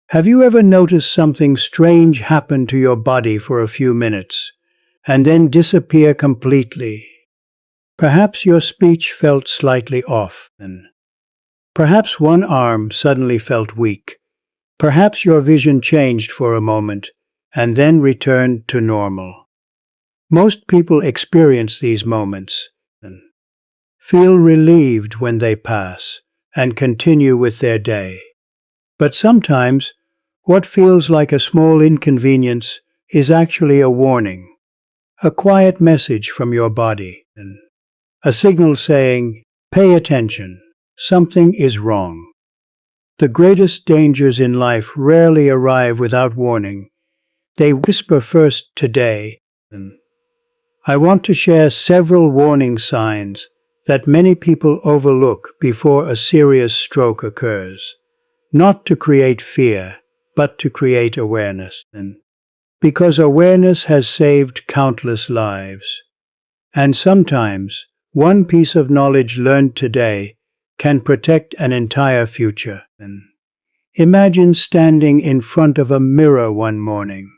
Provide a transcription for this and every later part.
Have you ever noticed something strange happen to your body for a few minutes and then disappear completely? Perhaps your speech felt slightly off. Perhaps one arm suddenly felt weak. Perhaps your vision changed for a moment and then returned to normal. Most people experience these moments and feel relieved when they pass and continue with their day. But sometimes, what feels like a small inconvenience is actually a warning, a quiet message from your body, and a signal saying, "Pay attention, something is wrong." The greatest dangers in life rarely arrive without warning. They whisper first. Today, I want to share several warning signs that many people overlook before a serious stroke occurs. Not to create fear, but to create awareness. Because awareness has saved countless lives. And sometimes, one piece of knowledge learned today can protect an entire future. Imagine standing in front of a mirror one morning.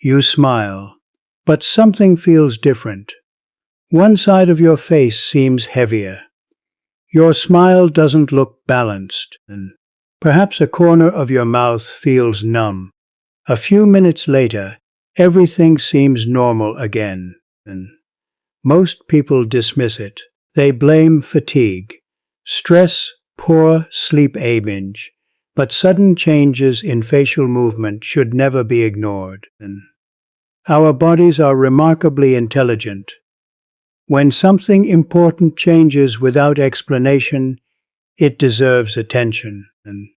You smile, but something feels different. One side of your face seems heavier. Your smile doesn't look balanced, and perhaps a corner of your mouth feels numb. A few minutes later, everything seems normal again, and most people dismiss it. They blame fatigue, stress, poor sleep image, but sudden changes in facial movement should never be ignored. And our bodies are remarkably intelligent. When something important changes without explanation, it deserves attention. And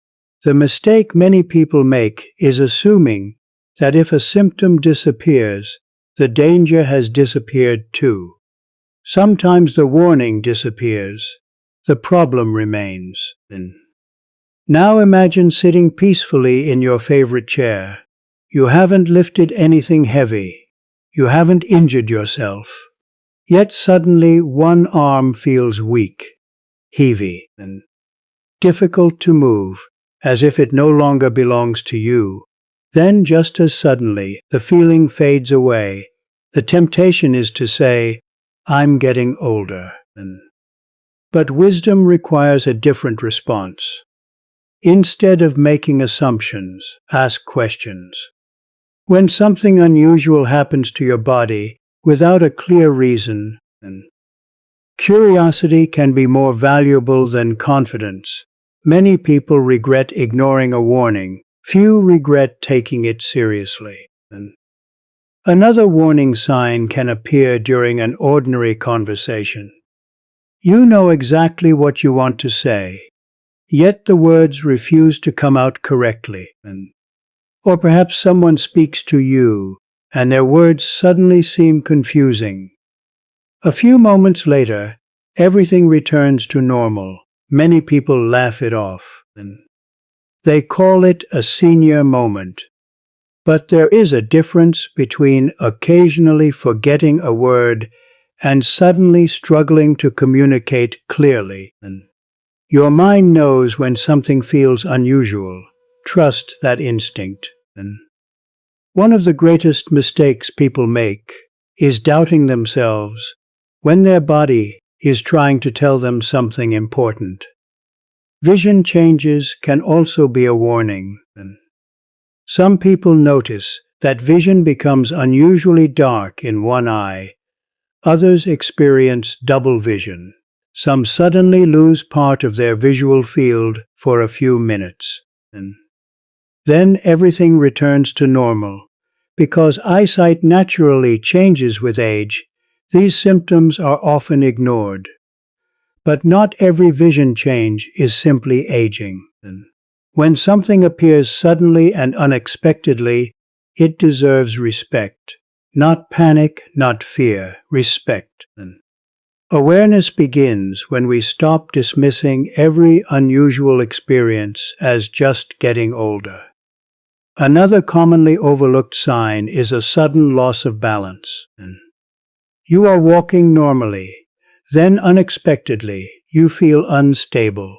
the mistake many people make is assuming that if a symptom disappears, the danger has disappeared too. Sometimes the warning disappears, the problem remains. Now imagine sitting peacefully in your favorite chair. You haven't lifted anything heavy. You haven't injured yourself. Yet suddenly one arm feels weak, heavy, and difficult to move, as if it no longer belongs to you. Then just as suddenly, the feeling fades away. The temptation is to say, "I'm getting older." But wisdom requires a different response. Instead of making assumptions, ask questions. When something unusual happens to your body without a clear reason, curiosity can be more valuable than confidence. Many people regret ignoring a warning. Few regret taking it seriously. Another warning sign can appear during an ordinary conversation. You know exactly what you want to say, yet the words refuse to come out correctly. Or perhaps someone speaks to you, and their words suddenly seem confusing. A few moments later, everything returns to normal. Many people laugh it off. They call it a senior moment. But there is a difference between occasionally forgetting a word and suddenly struggling to communicate clearly. Your mind knows when something feels unusual. Trust that instinct. One of the greatest mistakes people make is doubting themselves when their body is trying to tell them something important. Vision changes can also be a warning. Some people notice that vision becomes unusually dark in one eye. Others experience double vision. Some suddenly lose part of their visual field for a few minutes. Then everything returns to normal. Because eyesight naturally changes with age, these symptoms are often ignored. But not every vision change is simply aging. When something appears suddenly and unexpectedly, it deserves respect. Not panic, not fear, respect. Awareness begins when we stop dismissing every unusual experience as just getting older. Another commonly overlooked sign is a sudden loss of balance. You are walking normally, then unexpectedly you feel unstable.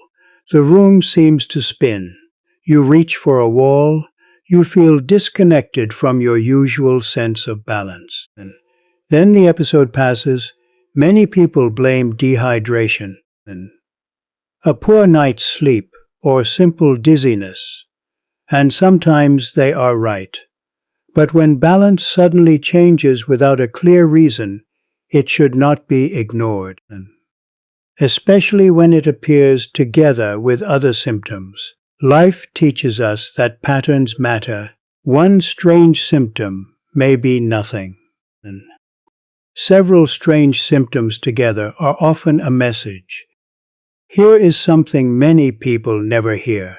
The room seems to spin. You reach for a wall. You feel disconnected from your usual sense of balance. And then the episode passes. Many people blame dehydration and a poor night's sleep or simple dizziness. And sometimes they are right. But when balance suddenly changes without a clear reason, it should not be ignored, especially when it appears together with other symptoms. Life teaches us that patterns matter. One strange symptom may be nothing. Several strange symptoms together are often a message. Here is something many people never hear.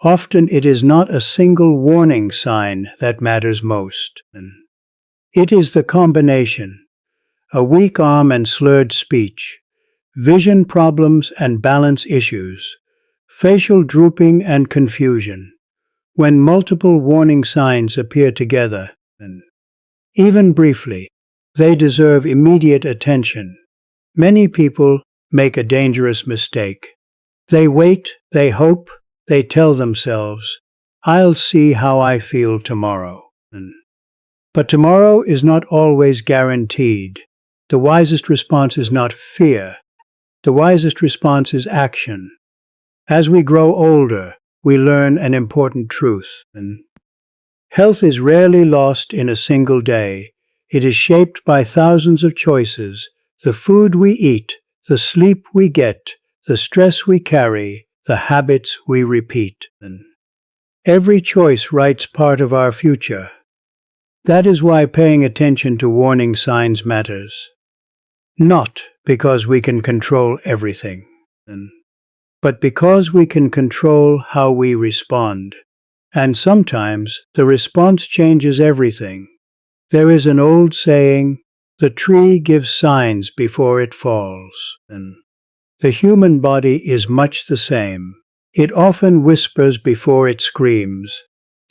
Often it is not a single warning sign that matters most. It is the combination: a weak arm and slurred speech, vision problems and balance issues, facial drooping and confusion. When multiple warning signs appear together, even briefly, they deserve immediate attention. Many people make a dangerous mistake. They wait, they hope, they tell themselves, "I'll see how I feel tomorrow." But tomorrow is not always guaranteed. The wisest response is not fear. The wisest response is action. As we grow older, we learn an important truth. Health is rarely lost in a single day. It is shaped by thousands of choices: the food we eat, the sleep we get, the stress we carry, the habits we repeat. Every choice writes part of our future. That is why paying attention to warning signs matters. Not because we can control everything, but because we can control how we respond. And sometimes the response changes everything. There is an old saying, "The tree gives signs before it falls." And the human body is much the same. It often whispers before it screams.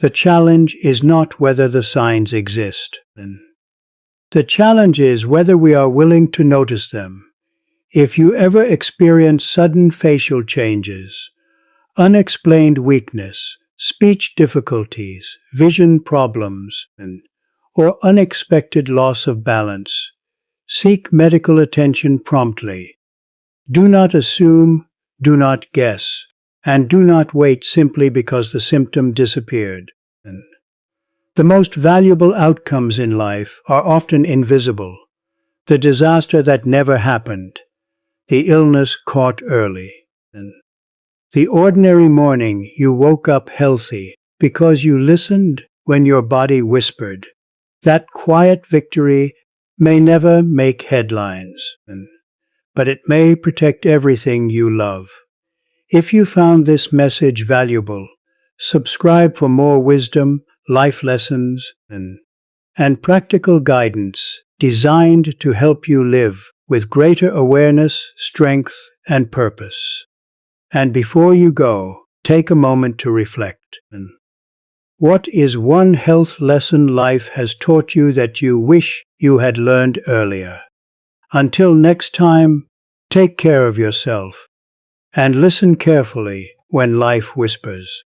The challenge is not whether the signs exist. The challenge is whether we are willing to notice them. If you ever experience sudden facial changes, unexplained weakness, speech difficulties, vision problems, or unexpected loss of balance, seek medical attention promptly. Do not assume, do not guess, and do not wait simply because the symptom disappeared. The most valuable outcomes in life are often invisible. The disaster that never happened, the illness caught early, the ordinary morning you woke up healthy because you listened when your body whispered. That quiet victory may never make headlines, but it may protect everything you love. If you found this message valuable, subscribe for more wisdom, life lessons, and practical guidance designed to help you live with greater awareness, strength, and purpose. And before you go, take a moment to reflect. What is one health lesson life has taught you that you wish you had learned earlier? Until next time, take care of yourself and listen carefully when life whispers.